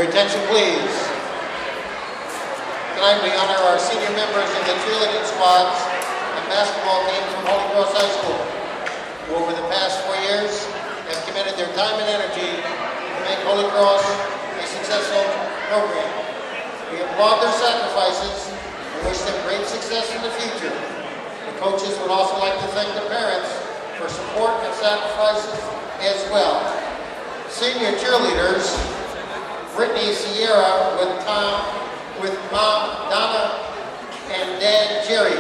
Your attention, please. Tonight we honor our senior members of the cheerleading squads and basketball team from Holy Cross High School, who over the past 4 years have committed their time and energy to make Holy Cross a successful program. We applaud their sacrifices and wish them great success in the future. The coaches would also like to thank the parents for support and sacrifices as well. Senior cheerleaders, Brittany Sierra with Mom Donna and Dad Jerry.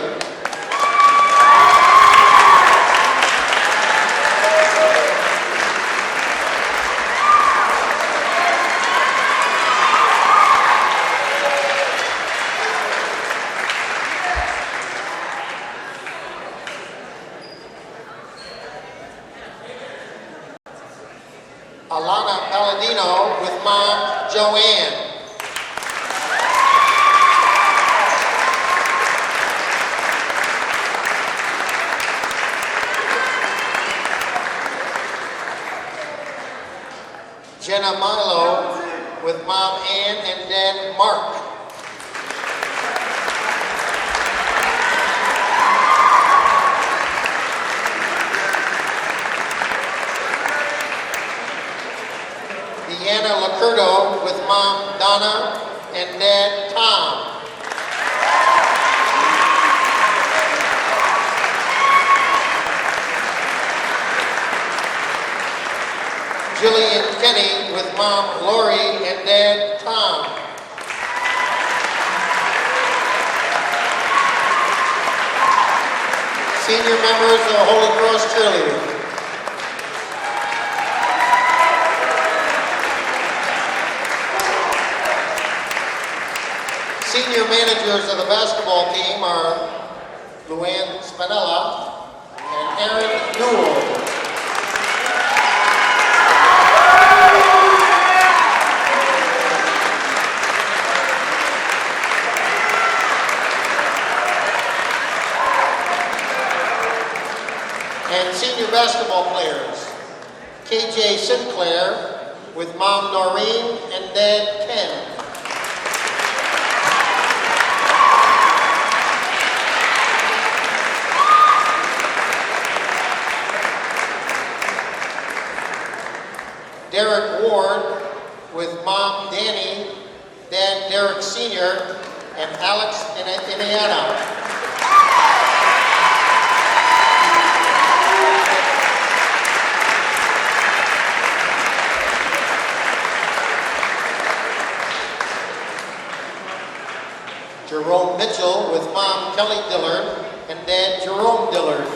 Alana Palladino with Mom Joanne. Jenna Milo with Mom Ann and Dad Mark. Deanna Lacurdo with Mom Donna and Dad Tom. Jillian Kenny with Mom Lori and Dad Tom. Senior members of Holy Cross Cheerleading. Senior managers of the basketball team are Luann Spinella and Aaron Newell. And senior basketball players, KJ Sinclair with Mom Noreen and Dad Ken. Derek Ward with Mom Danny, Dad Derek Sr., and Alex and Indiana. Jerome Mitchell with Mom Kelly Dillard and Dad Jerome Dillard.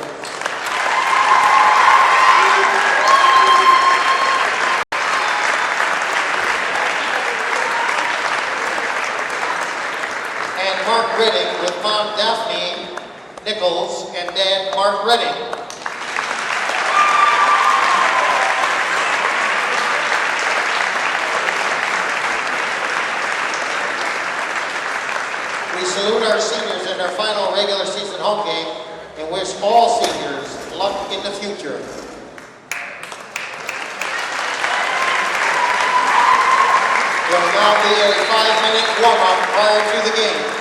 And Mark Redding with Mom Daphne Nichols and Dad Mark Redding. We salute our seniors in their final regular season home game and wish all seniors luck in the future. There will now be a 5-minute warm-up prior to the game.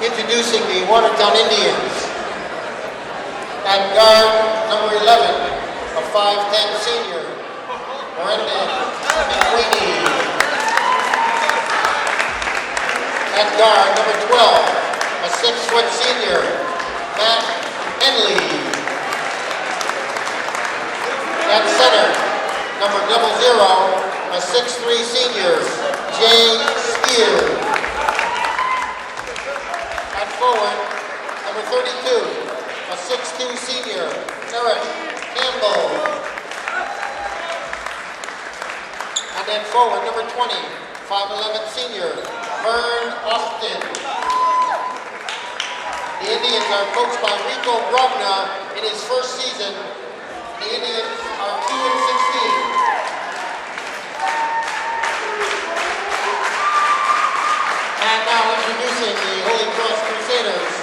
Introducing the Watertown Indians. At guard, number 11, a 5'10 senior, Brendan McWeeny. At guard, number 12, a 6-foot senior, Matt Henley. At center, number 00, a 6'3 senior, Jay Spear. At forward, number 32, a 6'2 senior, Eric Campbell. And then forward, number 20, 5'11 senior, Vern Austin. The Indians are coached by Rico Brogna in his first season. The Indians are 2-16. And now introducing the Holy Cross Crusaders.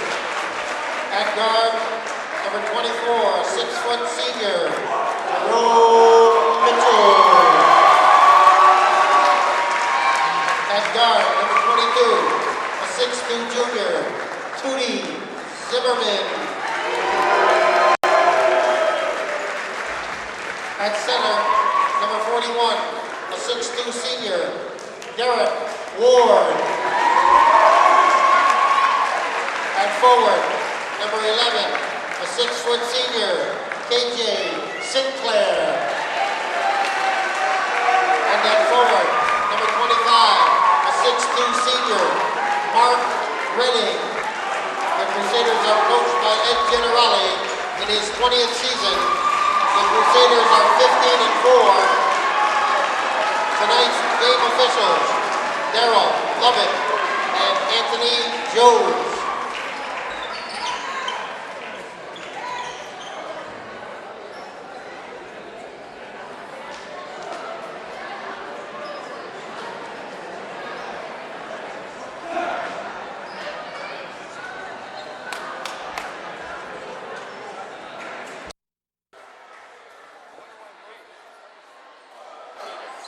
At guard, number 24, a 6-foot senior, Jerome Mitchell. At guard, number 22, a 6'2 junior, Tootie Zimmerman. At center, number 41, a 6'2 senior, Derek Ward. At forward, number 11, a 6-foot senior, KJ Sinclair. And then forward, number 25, a 6'2 senior, Mark Redding. The Crusaders are coached by Ed Generali in his 20th season. The Crusaders are 15-4. Tonight's game officials, Darryl Lovett and Anthony Jones.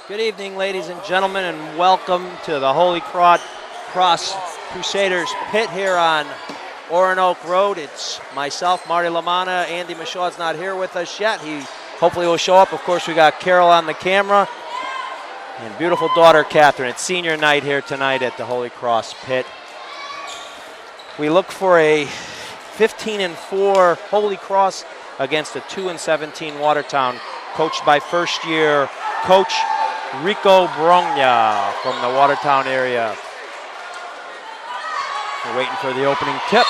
Good evening, ladies and gentlemen, and welcome to the Holy Cross Crusaders pit here on Oronoque Road. It's myself, Marty LaManna. Andy Machaw's not here with us yet. He hopefully will show up. Of course, we got Carol on the camera and beautiful daughter, Catherine. It's senior night here tonight at the Holy Cross pit. We look for a 15-4 Holy Cross against a 2-17 Watertown, coached by first-year coach Rico Brogna from the Watertown area. We're waiting for the opening tip.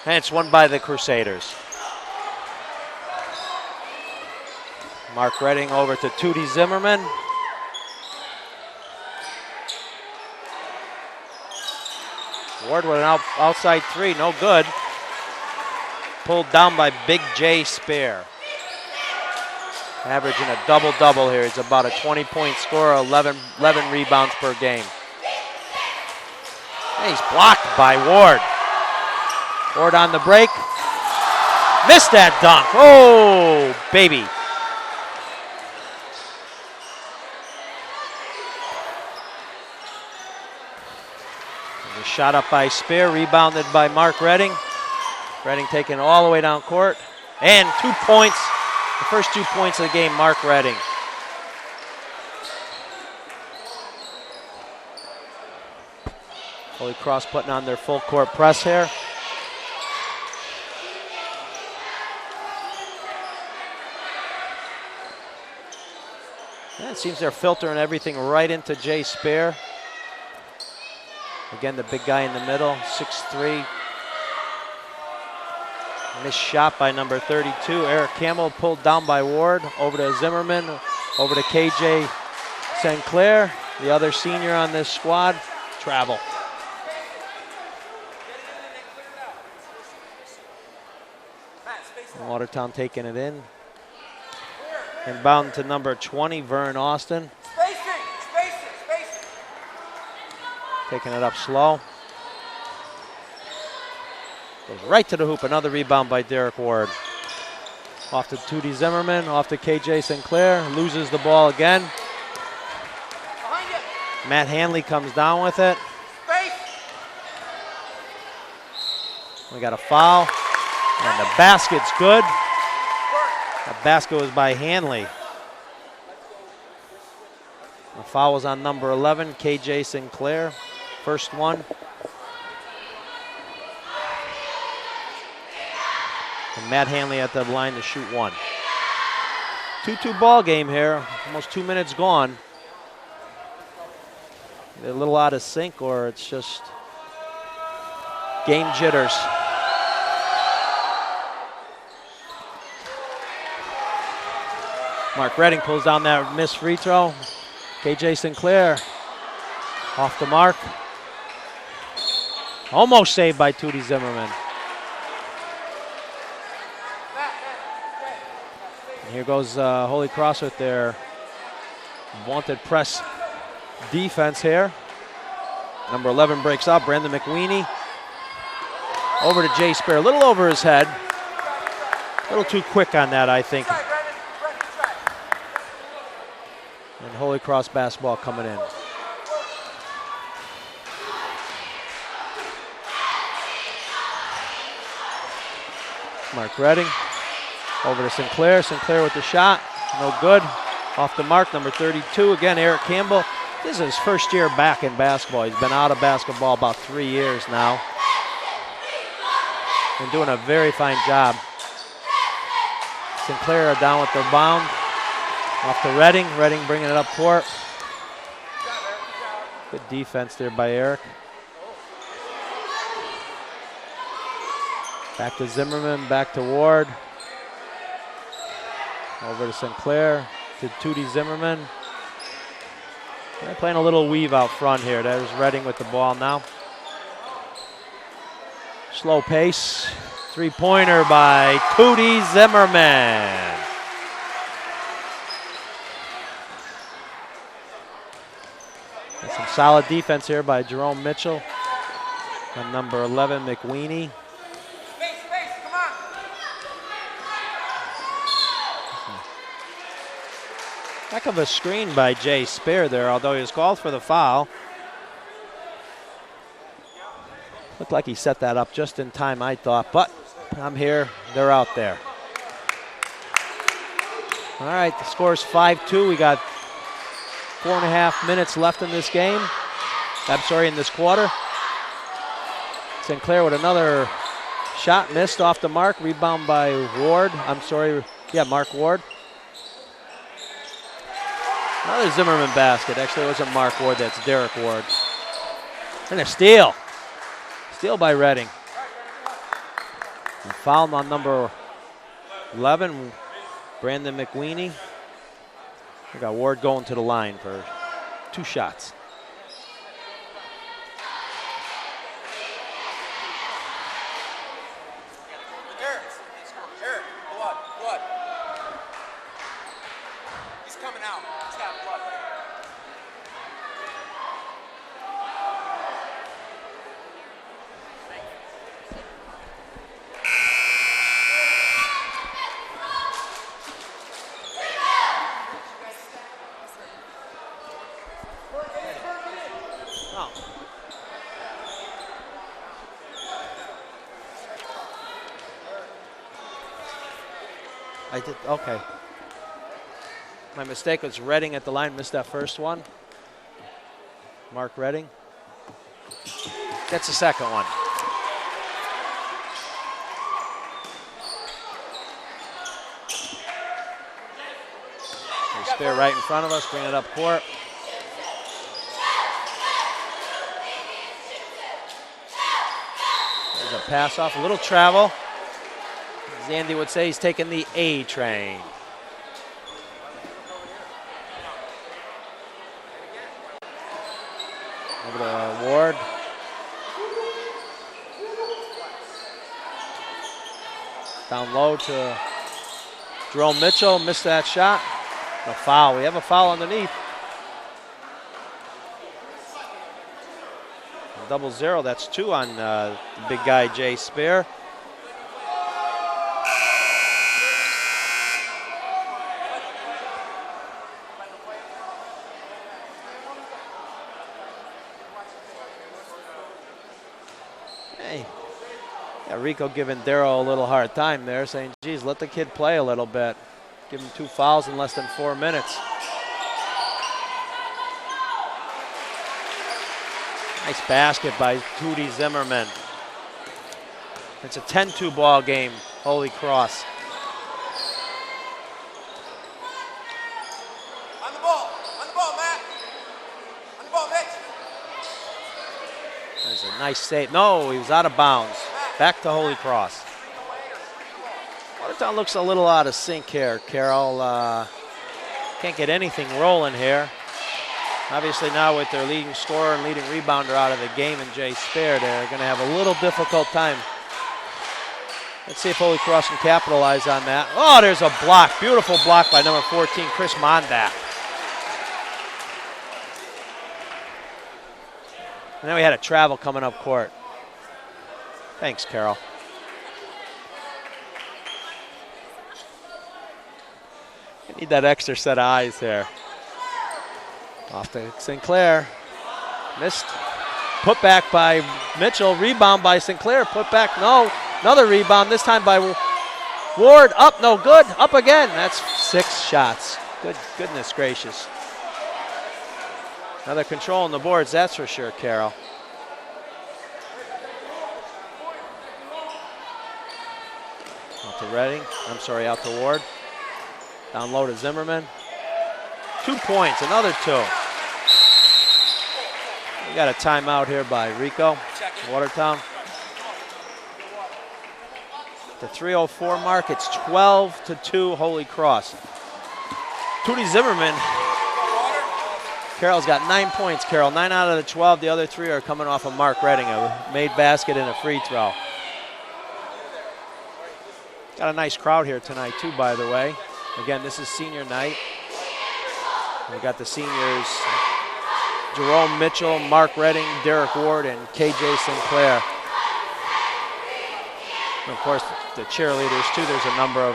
And it's won by the Crusaders. Mark Redding over to Tootie Zimmerman. Ward with an outside three, no good. Pulled down by Big J Spear. Averaging a double-double here. It's about a 20-point score, 11 rebounds per game. And he's blocked by Ward. Ward on the break. Missed that dunk. Oh, baby. Shot up by Spear, rebounded by Mark Redding. Redding taking it all the way down court. And 2 points, the first 2 points of the game, Mark Redding. Holy Cross putting on their full court press here. Yeah, it seems they're filtering everything right into Jay Spear. Again, the big guy in the middle, 6'3". Missed shot by number 32. Eric Campbell pulled down by Ward. Over to Zimmerman, over to KJ Sinclair, the other senior on this squad. Travel. Watertown taking it in. Inbound to number 20, Vern Austin. Taking it up slow. Goes right to the hoop. Another rebound by Derek Ward. Off to Tootie Zimmerman, off to KJ Sinclair. Loses the ball again. Matt Hanley comes down with it. We got a foul. And the basket's good. The basket was by Hanley. The foul was on number 11, KJ Sinclair. First one. And Matt Hanley at the line to shoot one. 2-2 ball game here. Almost 2 minutes gone. They're a little out of sync, or it's just game jitters. Mark Redding pulls down that missed free throw. KJ Sinclair off the mark. Almost saved by Tootie Zimmerman. And here goes Holy Cross with their vaunted press defense here. Number 11 breaks up. Brandon McWeeny over to Jay Spear. A little over his head. A little too quick on that, I think. And Holy Cross basketball coming in. Mark Redding over to Sinclair. Sinclair with the shot. No good. Off the mark, number 32. Again, Eric Campbell. This is his first year back in basketball. He's been out of basketball about 3 years now. Been doing a very fine job. Sinclair down with the rebound. Off to Redding. Redding bringing it up court. Good defense there by Eric. Back to Zimmerman, back to Ward. Over to Sinclair, to Tootie Zimmerman. They're playing a little weave out front here. There's Redding with the ball now. Slow pace. Three-pointer by Tootie Zimmerman. And some solid defense here by Jerome Mitchell. And number 11, McWeeny. Heck of a screen by Jay Spear there, although he was called for the foul. Looked like he set that up just in time, I thought, but I'm here, they're out there. All right, the score's 5-2. We got 4.5 minutes left in this game. I'm sorry, in this quarter. Sinclair with another shot missed off the mark. Rebound by Ward. Mark Ward. Another Zimmerman basket. Actually, it wasn't Mark Ward, that's Derek Ward. And a steal. Steal by Redding. And foul on number 11, Brandon McWeeny. We got Ward going to the line for 2 shots. Okay. My mistake was Redding at the line, missed that first one. Mark Redding gets the second one. There's Spear right in front of us, bring it up court. There's a pass off, a little travel. As Andy would say, he's taking the A train. Over to Ward. Down low to Jerome Mitchell, missed that shot. A foul, we have a foul underneath. 0. That's 2 on the big guy, Jay Spear. Hey, yeah, Rico giving Darrow a little hard time there, saying, geez, let the kid play a little bit. Give him 2 fouls in less than 4 minutes. Nice basket by Tootie Zimmerman. It's a 10-2 ball game, Holy Cross. On the ball, Matt. On the ball, Mitch. There's a nice save. No, he was out of bounds. Back to Holy Cross. Watertown looks a little out of sync here, Carol. Can't get anything rolling here. Obviously now with their leading scorer and leading rebounder out of the game and Jay Spear, they're going to have a little difficult time. Let's see if Holy Cross can capitalize on that. Oh, there's a block. Beautiful block by number 14, Chris Mondak. And then we had a travel coming up court. Thanks, Carol. You need that extra set of eyes there. Off to Sinclair. Missed. Put back by Mitchell. Rebound by Sinclair. Put back. No. Another rebound. This time by Ward. Up. No good. Up again. That's 6 shots. Goodness gracious. Another control on the boards. That's for sure, Carol. Out to Redding. I'm sorry, out to Ward. Down low to Zimmerman. 2 points. Another 2. We got a timeout here by Rico, Watertown. The 3:04 mark, it's 12-2 Holy Cross. Tootie Zimmerman, Carol's got 9 points, Carol. 9 out of the 12, the other 3 are coming off of Mark Redding, a made basket and a free throw. Got a nice crowd here tonight too, by the way. Again, this is senior night. We got the seniors, Jerome Mitchell, Mark Redding, Derek Ward, and KJ Sinclair. And of course, the cheerleaders too. There's a number of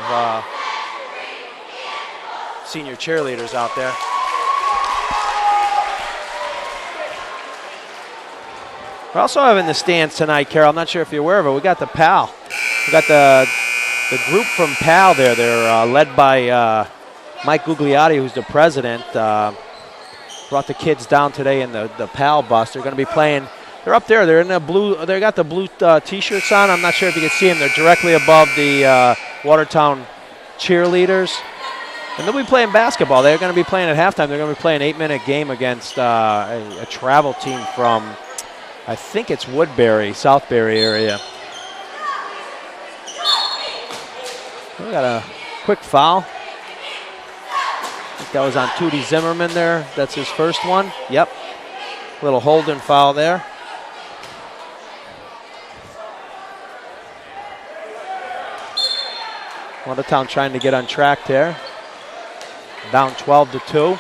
senior cheerleaders out there. We're also having the stands tonight, Carol. I'm not sure if you're aware of it. We got the PAL. We got the group from PAL there. They're led by Mike Gugliotti, who's the president. Brought the kids down today in the PAL bus. They're going to be playing. They're up there. They're in the blue. They got the blue T-shirts on. I'm not sure if you can see them. They're directly above the Watertown cheerleaders. And they'll be playing basketball. They're going to be playing at halftime. They're going to be playing an 8-minute game against a travel team from, I think it's Woodbury, Southbury area. We got a quick foul. I think that was on Tootie Zimmerman there. That's his first one. Yep. Little holding foul there. Watertown trying to get on track there. Down 12-2.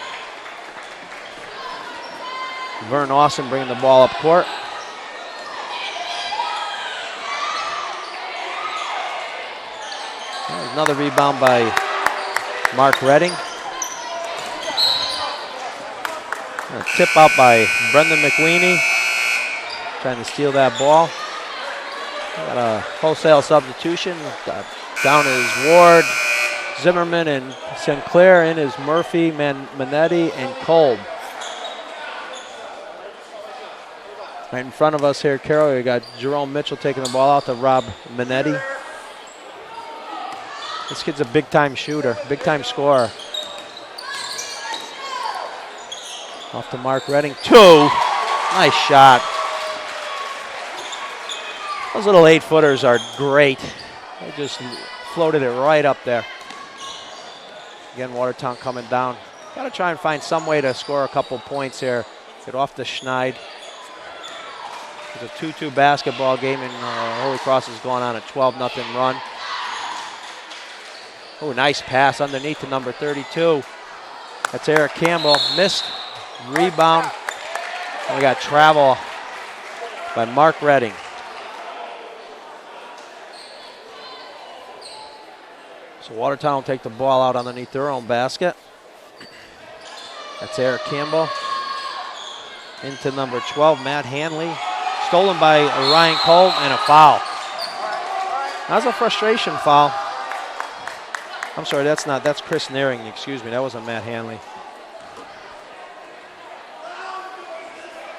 Vern Austin bringing the ball up court. There's another rebound by Mark Redding. A tip out by Brendan McWeeny. Trying to steal that ball. Got a wholesale substitution. Down is Ward, Zimmerman, and Sinclair. In is Murphy, Manetti, and Kolb. Right in front of us here, Carol, we got Jerome Mitchell taking the ball out to Rob Manetti. This kid's a big-time shooter, big-time scorer. Off to Mark Redding. 2. Nice shot. Those little 8-footers are great. They just floated it right up there. Again, Watertown coming down. Got to try and find some way to score a couple points here. Get off the schneid. It's a 2-2 basketball game, and Holy Cross is going on a 12-0 run. Oh, nice pass underneath to number 32. That's Eric Campbell. Missed. Rebound. And we got travel by Mark Redding. So Watertown will take the ball out underneath their own basket. That's Eric Campbell. Into number 12, Matt Hanley. Stolen by Ryan Cole and a foul. That's a frustration foul. I'm sorry, that's Chris Nearing, excuse me. That wasn't Matt Hanley.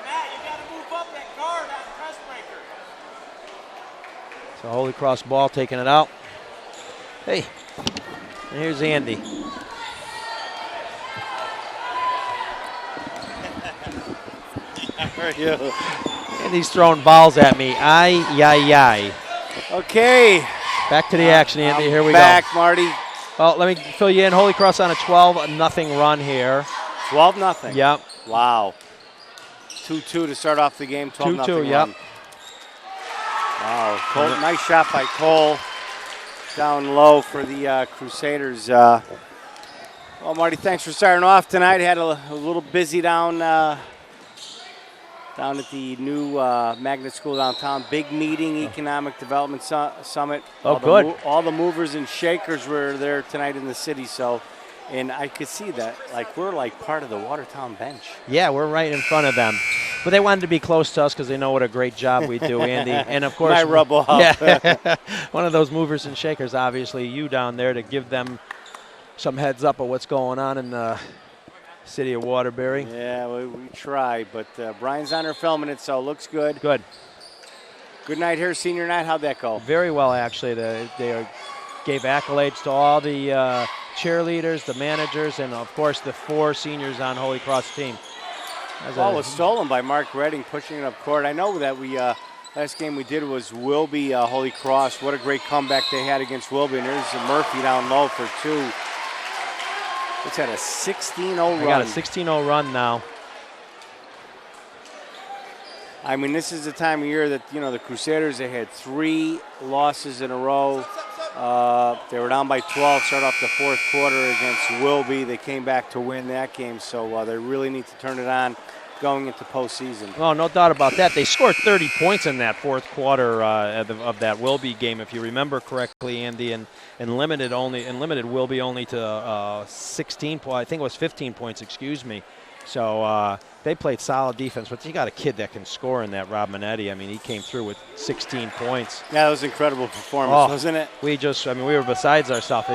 Matt, you got to move up that guard on the press breaker. So Holy Cross ball taking it out. Hey, and here's Andy. Andy's throwing balls at me. Ay. Okay. Back to the action, Andy. Here we back, go. Marty. Well, let me fill you in. Holy Cross on a 12-0 run here. 12-0. Yep. Wow. 2-2 to start off the game. 12-0 2-2, run. yep. Wow. Cole, nice shot by Cole. Down low for the Crusaders. Well, Marty, thanks for starting off tonight. Had a little busy down at the new magnet school downtown. Big meeting, economic development summit. Oh, good. All the movers and shakers were there tonight in the city. So, and I could see that, we're part of the Watertown bench. Yeah, we're right in front of them. But they wanted to be close to us because they know what a great job we do, Andy. And, of course, Might rub off. Yeah, one of those movers and shakers, obviously, you down there to give them some heads up of what's going on in the city of Waterbury. Yeah, we try, but Brian's on her filming it, so it looks good. Good. Good night here, senior night. How'd that go? Very well, actually. They gave accolades to all the cheerleaders, the managers, and, of course, the 4 seniors on Holy Cross team. Ball was stolen by Mark Redding, pushing it up court. I know that we last game we did was Wilby Holy Cross. What a great comeback they had against Wilby. And there's Murphy down low for 2. It's at a 16-0 run. I got a 16-0 run now. I mean, this is the time of year that, the Crusaders, they had 3 losses in a row. They were down by 12, start off the fourth quarter against Wilby. They came back to win that game, so they really need to turn it on going into postseason. Oh, no doubt about that. They scored 30 points in that fourth quarter of that Wilby game, if you remember correctly, Andy, and limited Wilby only to 16 points. I think it was 15 points, excuse me. So they played solid defense, but you got a kid that can score in that, Rob Minetti. I mean, he came through with 16 points. Yeah, that was an incredible performance, wasn't it? We were besides ourselves.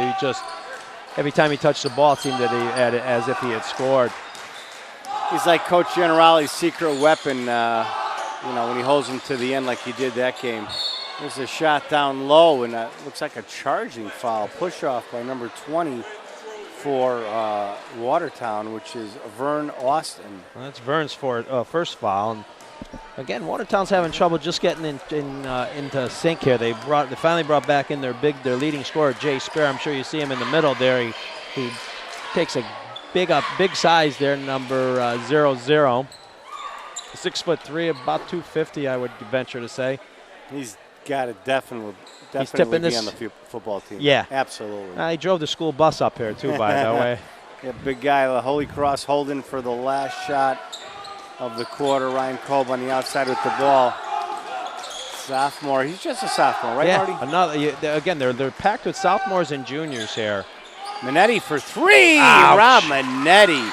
Every time he touched the ball, it seemed that he had it as if he had scored. He's like Coach Generali's secret weapon, when he holds him to the end like he did that game. There's a shot down low, and looks like a charging foul. Push off by number 20 for Watertown, which is Vern Austin. Well, that's Vern's first foul. And again, Watertown's having trouble just getting into sync here. They finally brought back in their leading scorer, Jay Spare. I'm sure you see him in the middle there. He takes a big size there, number 00. 6'3", about 250, I would venture to say. He's got to definitely be on the football team. Yeah. Absolutely. He drove the school bus up here, too, by the way. Yeah, big guy, Holy Cross holding for the last shot of the quarter. Ryan Kolb on the outside with the ball. Sophomore. He's just a sophomore, right, Marty? Again, they're packed with sophomores and juniors here. Minetti for 3. Ouch. Rob Minetti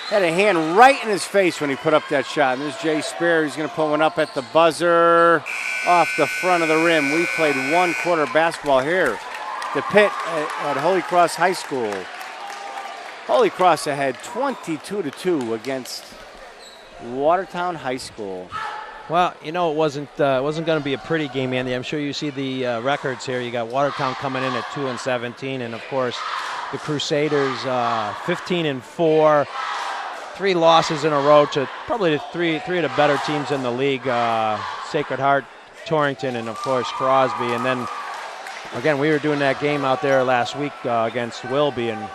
had a hand right in his face when he put up that shot. And there's Jay Spear. He's going to put one up at the buzzer off the front of the rim. We played 1 quarter basketball here. The pit at Holy Cross High School. Holy Cross ahead 22-2 against Watertown High School. Well, it wasn't going to be a pretty game, Andy. I'm sure you see the records here. You got Watertown coming in at 2-17, and of course, the Crusaders 15-4, 3 losses in a row to probably three of the better teams in the league: Sacred Heart, Torrington, and of course Crosby. And then again, we were doing that game out there last week against Wilby, and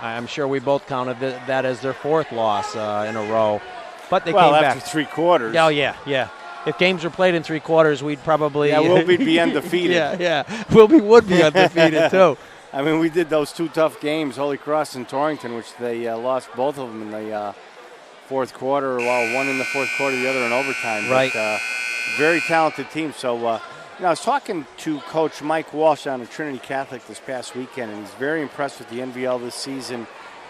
I'm sure we both counted that as their 4th loss in a row. But they came back. After 3 quarters. Oh, yeah. If games were played in 3 quarters, we'd probably... Yeah, Wilby'd be undefeated. Yeah. Wilby would be undefeated, too. I mean, we did those 2 tough games, Holy Cross and Torrington, which they lost both of them in the fourth quarter. Well, one in the fourth quarter, the other in overtime. Right. But, very talented team. So, I was talking to Coach Mike Walsh on a Trinity Catholic this past weekend, and he's very impressed with the N.V.L. this season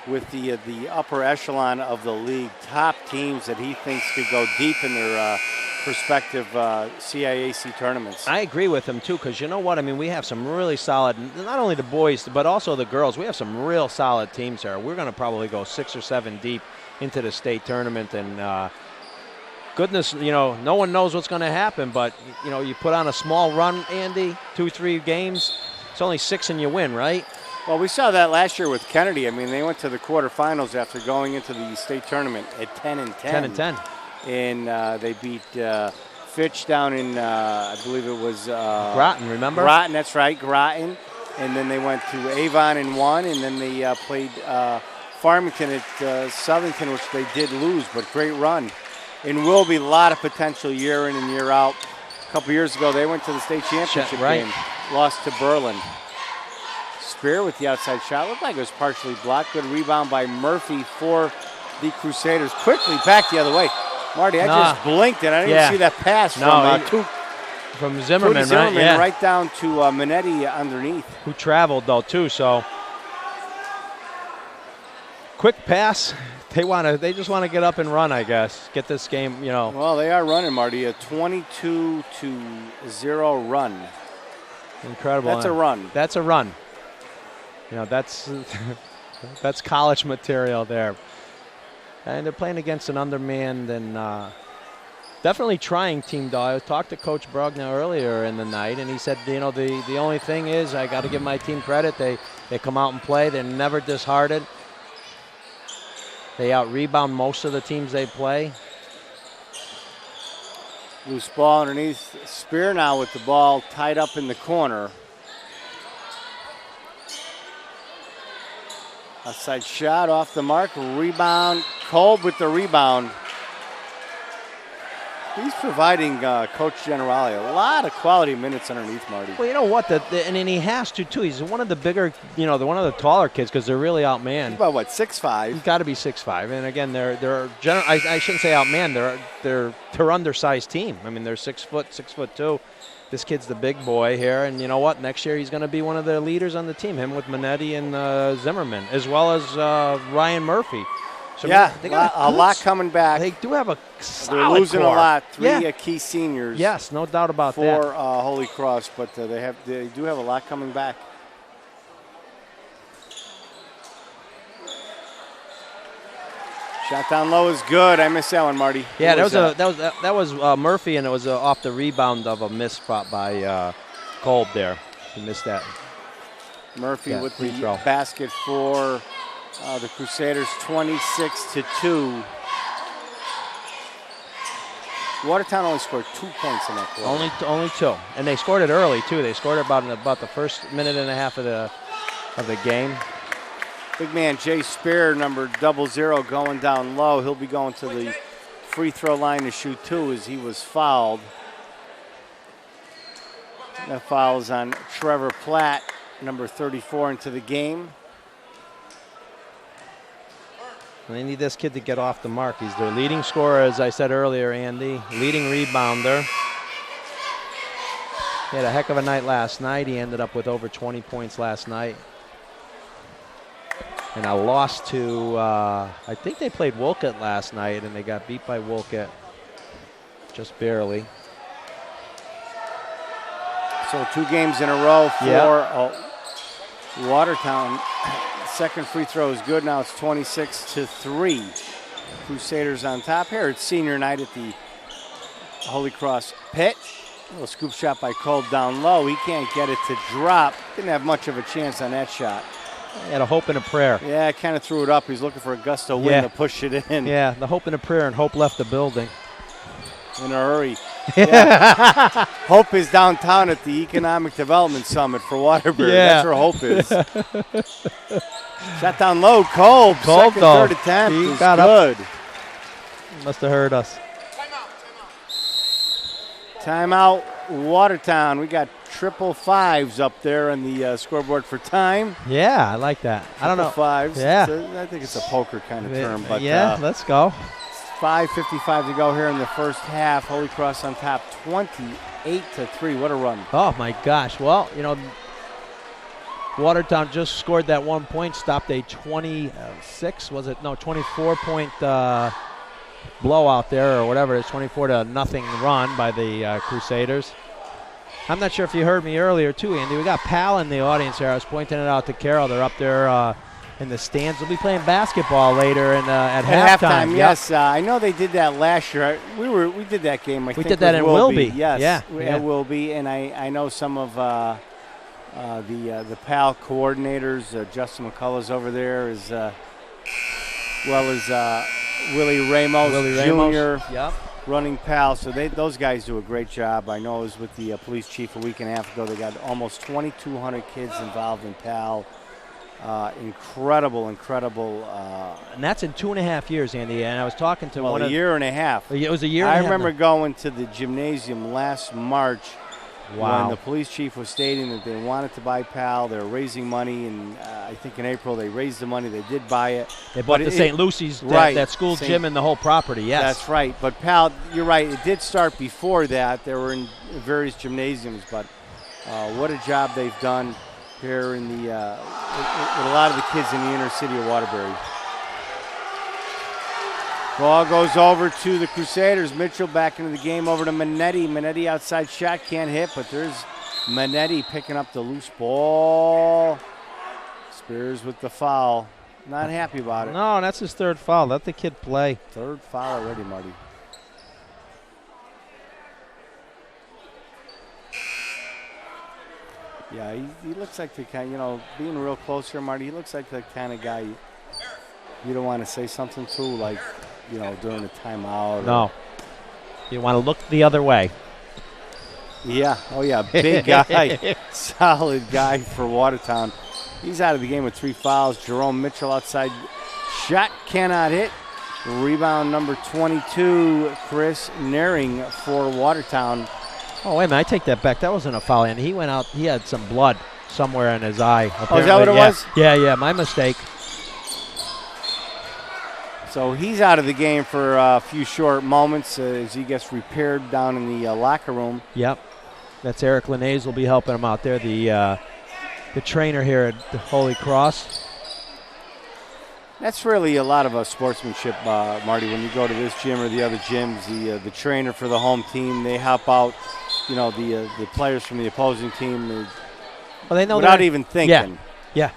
with the upper echelon of the league. Top teams that he thinks could go deep in their prospective CIAC tournaments. I agree with him, too, because you know what? I mean, we have some really solid, not only the boys, but also the girls. We have some real solid teams here. We're going to probably go 6 or 7 deep into the state tournament, and goodness, no one knows what's going to happen, but, you put on a small run, Andy, 2-3 games, it's only 6 and you win, right? Well, we saw that last year with Kennedy. I mean, they went to the quarterfinals after going into the state tournament at 10-10. 10-10. And they beat Fitch down in, I believe it was Groton, remember? Groton, that's right, Groton. And then they went to Avon and won, and then they played Farmington at Southington, which they did lose, but great run. And will be a lot of potential year in and year out. A couple years ago, they went to the state championship game, lost to Berlin. Spear with the outside shot. Looked like it was partially blocked. Good rebound by Murphy for the Crusaders. Quickly back the other way. Marty, I just blinked and I didn't see that pass from Zimmerman, right down to Minetti underneath. Who traveled, though, too, so. Quick pass. They just want to get up and run, I guess. Get this game, Well, they are running, Marty. A 22-0 run. Incredible. That's a run. That's a run. That's that's college material there. And they're playing against an undermanned and definitely trying team, though. I talked to Coach Brogna earlier in the night, and he said, the only thing is I got to give my team credit. They come out and play. They're never disheartened. They out-rebound most of the teams they play. Loose ball underneath. Spear now with the ball tied up in the corner. Outside shot off the mark. Rebound. Kolb with the rebound. He's providing Coach Generali a lot of quality minutes underneath, Marty. Well, you know what? And he has to, too. He's one of the bigger, one of the taller kids because they're really outmanned. He's about, 6'5"? He's got to be 6'5". And, again, I shouldn't say outmanned. They're undersized team. I mean, they're 6 foot, 6'2". This kid's the big boy here. And you know what? Next year he's going to be one of the leaders on the team, him with Minetti and Zimmerman, as well as Ryan Murphy. So they got a lot coming back. They do have a solid They're losing core. a lot. 3 key seniors. Yes, no doubt about that. For Holy Cross, but they do have a lot coming back. Shot down low is good. I missed that one, Marty. Yeah, that was Murphy, and it was off the rebound of a missed spot by Kolb there. He missed that. Murphy with the basket for the Crusaders, 26-2. Watertown only scored 2 points in that quarter. Only 2, and they scored it early too. They scored it about the first minute and a half of the game. Big man Jay Spear, number 00, going down low. He'll be going to the free throw line to shoot 2 as he was fouled. That foul is on Trevor Platt, number 34, into the game. And they need this kid to get off the mark. He's their leading scorer, as I said earlier, Andy. Leading rebounder. He had a heck of a night last night. He ended up with over 20 points last night. And a loss to, I think they played Wolcott last night, and they got beat by Wolcott just barely. So 2 games in a row for Watertown. Second free throw is good. Now it's 26-3. Crusaders on top here. It's senior night at the Holy Cross pit. A little scoop shot by Kolb down low. He can't get it to drop. Didn't have much of a chance on that shot. He had a hope and a prayer. Yeah, kind of threw it up. He's looking for a gust of wind to push it in. Yeah, the hope and a prayer, and Hope left the building. In a hurry. Yeah. Hope is downtown at the Economic Development Summit for Waterbury. Yeah. That's where Hope is. Shot down low. Kolb, second, third attempt. He got good. Must have heard us. Timeout, Watertown. We got 555s up there on the scoreboard for time. Yeah, I like that. I don't know. 555s. Yeah. I think it's a poker kind of term. But let's go. 5:55 to go here in the first half. Holy Cross on top, 28-3. What a run! Oh my gosh! Well, you know, Watertown just scored that 1 point, stopped a 24-point blowout there, or whatever. It's 24-0 run by the Crusaders. I'm not sure if you heard me earlier too, Andy. We got Pal in the audience here. I was pointing it out to Carol. They're up there in the stands. They'll be playing basketball later at halftime. Yep. Yes, I know they did that last year. We did that game. I think did that with in Wilby. Yes, Yeah, at Wilby, and I know some of the PAL coordinators. Justin McCullough's over there, as well as Willie Ramos Jr. Yep. running PAL. So those guys do a great job. I know I was with the police chief a week and a half ago. They got almost 2,200 kids involved in PAL. Incredible. And that's in 2.5 years, Andy. And I was talking to a year and a half. It was a year. I remember going to the gymnasium last March. Wow. When the police chief was stating that they wanted to buy PAL, they were raising money, and I think in April they raised the money. They did buy it. They bought the St. Lucy's, that school gym and the whole property, yes. That's right. But PAL, you're right, it did start before that. They were in various gymnasiums, but what a job they've done here in with a lot of the kids in the inner city of Waterbury. Ball goes over to the Crusaders. Mitchell back into the game, over to Manetti. Manetti outside shot, can't hit, but there's Manetti picking up the loose ball. Spears with the foul. Not happy about it. No, that's his third foul. Let the kid play. Third foul already, Marty. Yeah, he looks like the kind, being real close here, Marty, he looks like the kind of guy you don't want to say something to, like, during a timeout. No. You want to look the other way. Yeah. Oh, yeah. Big guy. Solid guy for Watertown. He's out of the game with 3 fouls. Jerome Mitchell outside. Shot cannot hit. Rebound number 22, Chris Naring for Watertown. Oh, wait a minute. I take that back. That wasn't a foul. And he went out. He had some blood somewhere in his eye. Oh, is that what it was? Yeah. My mistake. So he's out of the game for a few short moments as he gets repaired down in the locker room. Yep. That's Eric Linnaeus will be helping him out there, the trainer here at the Holy Cross. That's really a lot of sportsmanship, Marty. When you go to this gym or the other gyms, the trainer for the home team, they help out, the players from the opposing team. They know without even thinking. Yeah.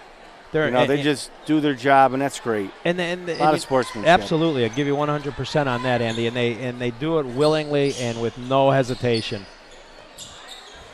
They just do their job, and that's great. And a lot of sportsmanship. Absolutely, I give you 100% on that, Andy. And they do it willingly and with no hesitation.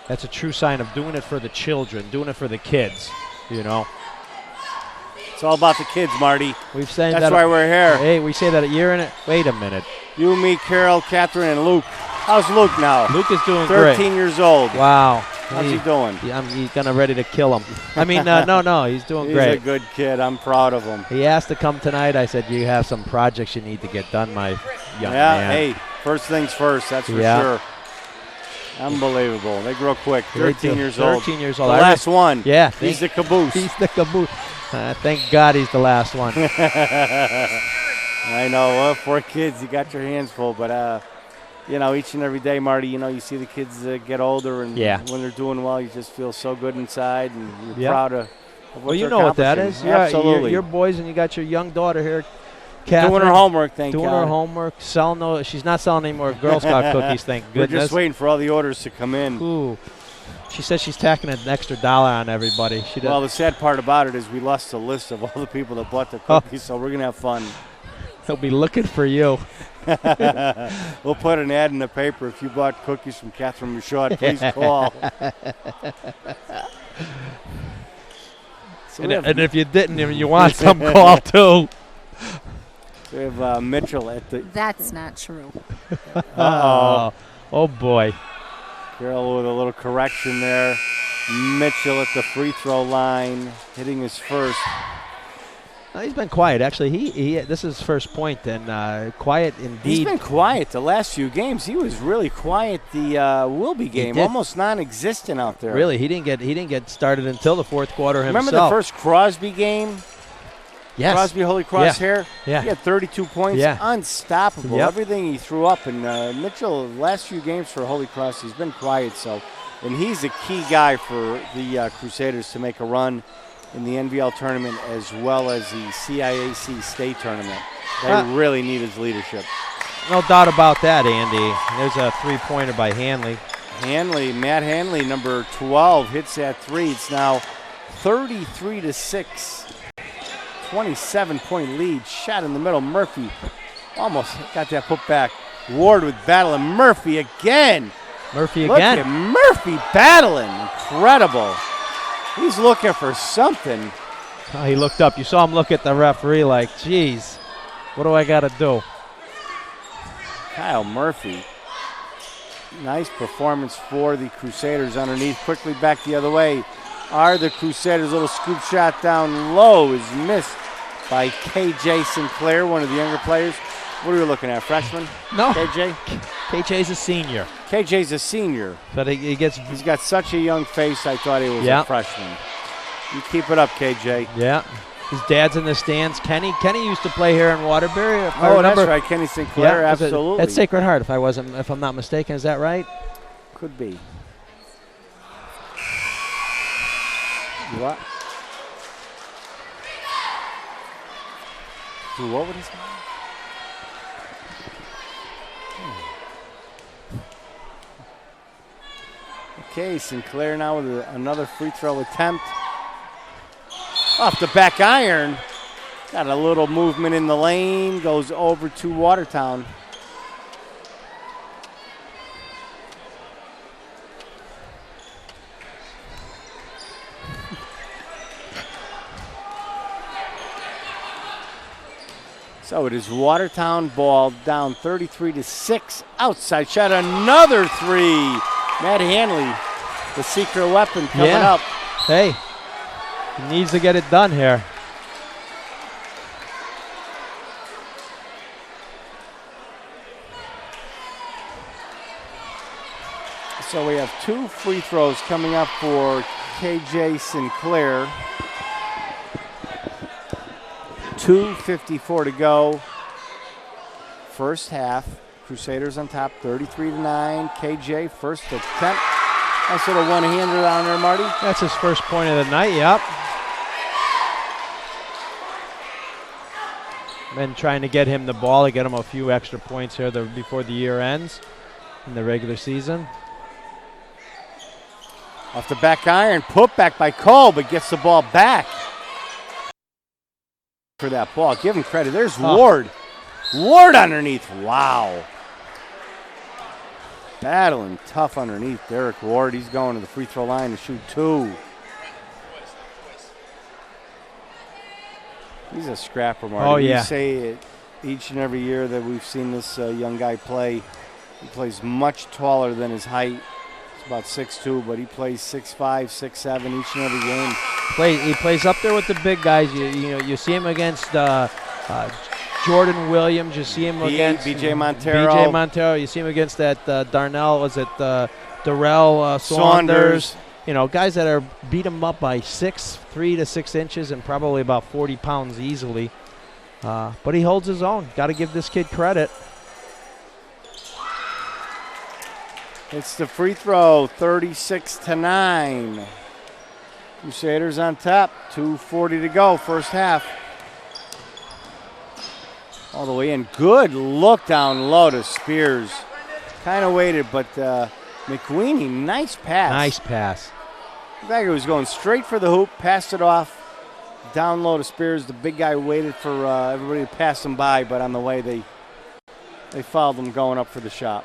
That's a true sign of doing it for the children, doing it for the kids. It's all about the kids, Marty. We've said that's why we're here. Hey, we say that a year in it. Wait a minute. You, me, Carol, Catherine, and Luke. How's Luke now? Luke is doing great. 13 years old. Wow. How's he doing? He's kind of ready to kill him. I mean, no, he's doing great. He's a good kid. I'm proud of him. He asked to come tonight. I said, you have some projects you need to get done, my young man. Yeah, hey, first things first, that's for sure. Unbelievable. They grow quick. 13 years old. 13 years old. The last one. Yeah. He's the caboose. He's the caboose. Thank God he's the last one. I know. Well, 4 kids, you got your hands full, but each and every day, Marty, you see the kids get older, and when they're doing well, you just feel so good inside, and you're proud of what well, you they're know what that is. Yeah, absolutely. Your boys, and you got your young daughter here, Catherine. Doing her homework, thank God. Doing her homework. She's not selling any more Girl Scout cookies, thank goodness. We're just waiting for all the orders to come in. Ooh. She says she's tacking an extra $1 on everybody. Well, the sad part about it is we lost a list of all the people that bought the cookies, so we're going to have fun. They'll be looking for you. We'll put an ad in the paper. If you bought cookies from Catherine Michaud, please call. And if you didn't, if you want some, call too. We have Mitchell at the... That's not true. Uh-oh. Oh, boy. Carroll with a little correction there. Mitchell at the free throw line, hitting his first. He's been quiet. Actually, he this is his first point, and quiet indeed. He's been quiet the last few games. He was really quiet the Wilby game, almost non-existent out there. Really, he didn't get started until the fourth quarter himself. Remember the first Crosby game? Yes. Crosby Holy Cross Yeah. here. Yeah. He had 32 points. Yeah. Unstoppable. Yep. Everything he threw up. And Mitchell, last few games for Holy Cross, he's been quiet. And he's a key guy for the Crusaders to make a run in the N.V.L. tournament as well as the CIAC state tournament. They really need his leadership. No doubt about that, Andy. There's a three-pointer by Hanley. Matt Hanley, number 12, hits that three. It's now 33-6. 27-point lead. Shot in the middle. Murphy almost got that put back. Ward with battle, and Murphy again. Murphy Look again. at Murphy battling. Incredible. He's looking for something. Oh, he looked up. You saw him look at the referee like, geez, what do I got to do? Kyle Murphy. Nice performance for the Crusaders underneath. Quickly back the other way are the Crusaders. Little scoop shot down low is missed by KJ Sinclair, one of the younger players. What are we looking at, freshman? No. KJ? KJ's a senior. KJ's a senior. But he's got such a young face, I thought he was a freshman. You keep it up, KJ. Yeah. His dad's in the stands. Kenny used to play here in Waterbury. If I That's remember. right, Kenny Sinclair, absolutely. At Sacred Heart, if I'm not mistaken. Is that right? Could be. What? What would he say? Okay, Sinclair now with another free throw attempt. Off the back iron. Got a little movement in the lane. Goes over to Watertown. So it is Watertown ball down 33-6. Outside shot, another three. Matt Hanley, the secret weapon coming up. Hey, he needs to get it done here. So we have two free throws coming up for KJ Sinclair. 2:54 to go. First half. Crusaders on top, 33-9. KJ, first attempt. Nice little one-hander down there, Marty. That's his first point of the night, yep. Been trying to get him the ball to get him a few extra points here before the year ends in the regular season. Off the back iron, put back by Cole, but gets the ball back. For that ball, give him credit. There's Ward. Ward underneath, wow. Battling tough underneath. Derek Ward, he's going to the free throw line to shoot two. He's a scrapper, Marty. Oh, yeah. We say it each and every year that we've seen this young guy play. He plays much taller than his height. He's about 6'2", but he plays 6'5", 6'7", each and every game. He plays up there with the big guys. You see him against Jordan Williams. You see him against B.J. Montero. You see him against that Darnell. Was it Darrell Saunders? You know, guys that are beat him up by 3 to 6 inches and probably about 40 pounds easily. But he holds his own. Got to give this kid credit. It's the free throw, 36-9. Crusaders on top, 2:40 to go, first half. All the way in. Good look down low to Spears. Kind of waited, but McWeeny, nice pass. Nice pass. In fact, it was going straight for the hoop, passed it off. Down low to Spears. The big guy waited for everybody to pass him by, but on the way they fouled him going up for the shot.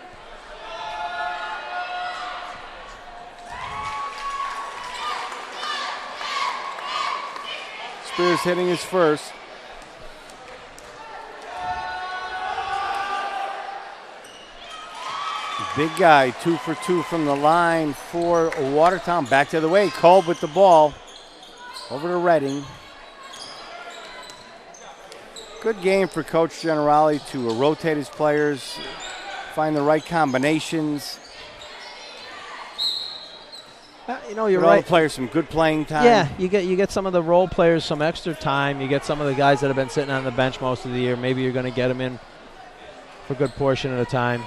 Spears hitting his first. Big guy, 2 for 2 from the line for Watertown. Back to the way. Kolb with the ball. Over to Redding. Good game for Coach Generali to rotate his players, find the right combinations. You know, you're But all right. the players some good playing time. Yeah, you get some of the role players some extra time. You get some of the guys that have been sitting on the bench most of the year. Maybe you're going to get them in for a good portion of the time.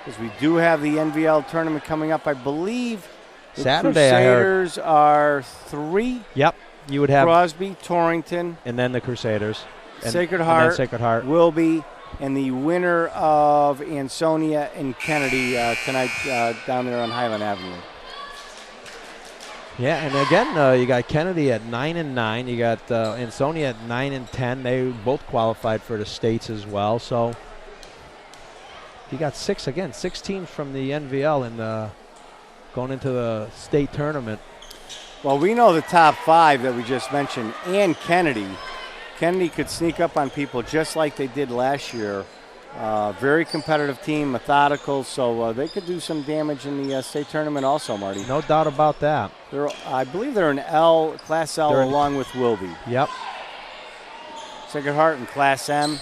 Because we do have the N.V.L. tournament coming up. I believe the Saturday, I heard. Crusaders are 3. Yep, you would have, Crosby, Torrington, and then the Crusaders. Sacred And then Heart, Sacred Heart. Wilby, and the winner of Ansonia and Kennedy tonight down there on Highland Avenue. Yeah, and again, you got Kennedy at 9-9. You got Ansonia at 9-10. They both qualified for the states as well. So you got 6 teams from the N.V.L. and going into the state tournament. Well, we know the top 5 that we just mentioned, and Kennedy. Kennedy could sneak up on people just like they did last year. Very competitive team, methodical, so they could do some damage in the state tournament also, Marty. No doubt about that. I believe they're an L, Class L, along with Wilby. Yep. Sacred Heart in Class M.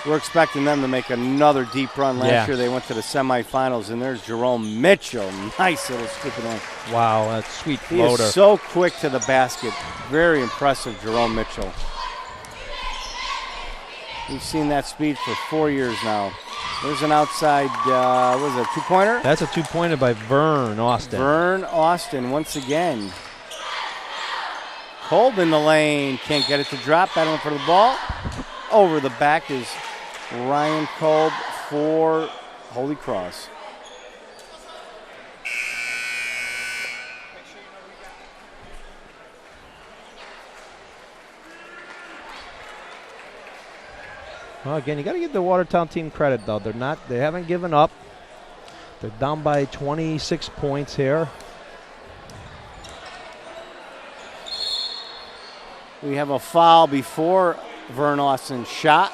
We're expecting them to make another deep run. Last year they went to the semifinals, and there's Jerome Mitchell. Nice little scooping one. Wow, that's sweet He floater. is so quick to the basket. Very impressive, Jerome Mitchell. We've seen that speed for 4 years now. There's an outside, what is it, a 2-pointer? That's a 2-pointer by Vern Austin. Vern Austin once again. Kolb in the lane. Can't get it to drop. Battling for the ball. Over the back is Ryan Kolb for Holy Cross. Well, again, you got to give the Watertown team credit, though. They haven't given up. They're down by 26 points here. We have a foul before Vern Austin's shot.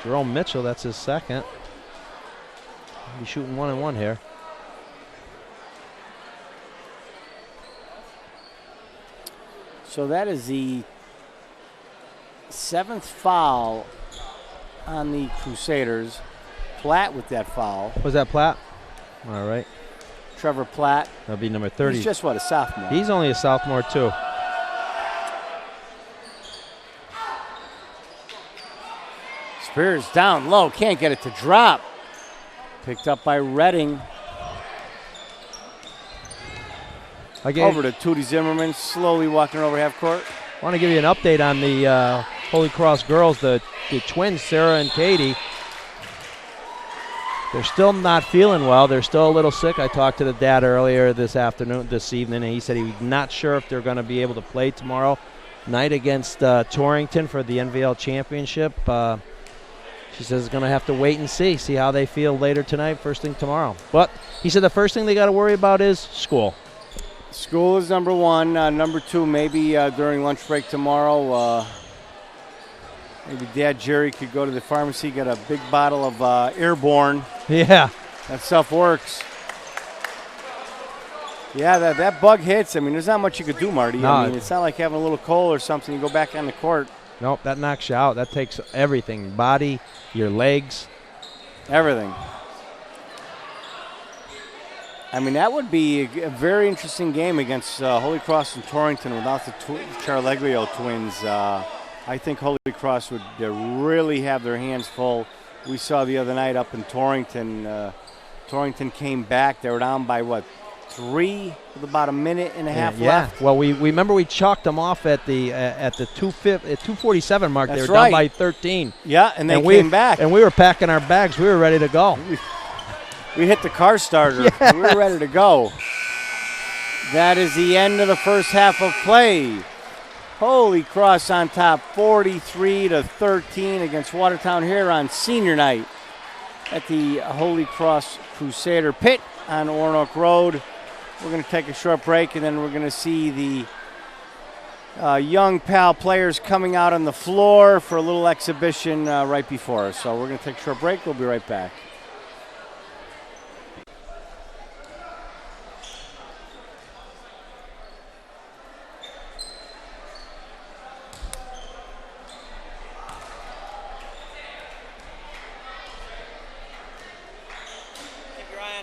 Jerome Mitchell, that's his second. He's shooting 1-1 here. So that is the 7th foul on the Crusaders. Platt with that foul. Was that Platt? All right. Trevor Platt. That'll be number 30. He's just, what, a sophomore? He's only a sophomore, too. Spears down low. Can't get it to drop. Picked up by Redding. Again, Over to Tootie Zimmerman. Slowly walking over half court. I want to give you an update on the Holy Cross girls, the twins, Sarah and Katie. They're still not feeling well. They're still a little sick. I talked to the dad earlier this evening, and he said he's not sure if they're going to be able to play tomorrow night against Torrington for the N.V.L. championship. She says it's going to have to wait and see how they feel later tonight, first thing tomorrow. But he said the first thing they got to worry about is school. School is number 1. Number 2, maybe during lunch break tomorrow, maybe Dad Jerry could go to the pharmacy, get a big bottle of Airborne. Yeah. That stuff works. Yeah, that bug hits. I mean, there's not much you could do, Marty. No. I mean, it's not like having a little cold or something. You go back on the court. Nope, that knocks you out. That takes everything, body, your legs. Everything. I mean, that would be a very interesting game against Holy Cross and Torrington without the Charleglio twins. I think Holy Cross would really have their hands full. We saw the other night up in Torrington. Torrington came back. They were down by, 3 with about a minute and a half left? Well, we remember we chalked them off at the 2:47 mark. That's they were right. down by 13. Yeah, and they came back. And we were packing our bags. We were ready to go. We hit the car starter. Yes. We were ready to go. That is the end of the first half of play. Holy Cross on top, 43-13 against Watertown here on senior night at the Holy Cross Crusader Pit on Oronoque Road. We're going to take a short break, and then we're going to see the young PAL players coming out on the floor for a little exhibition right before us. So we're going to take a short break. We'll be right back. Keep your eye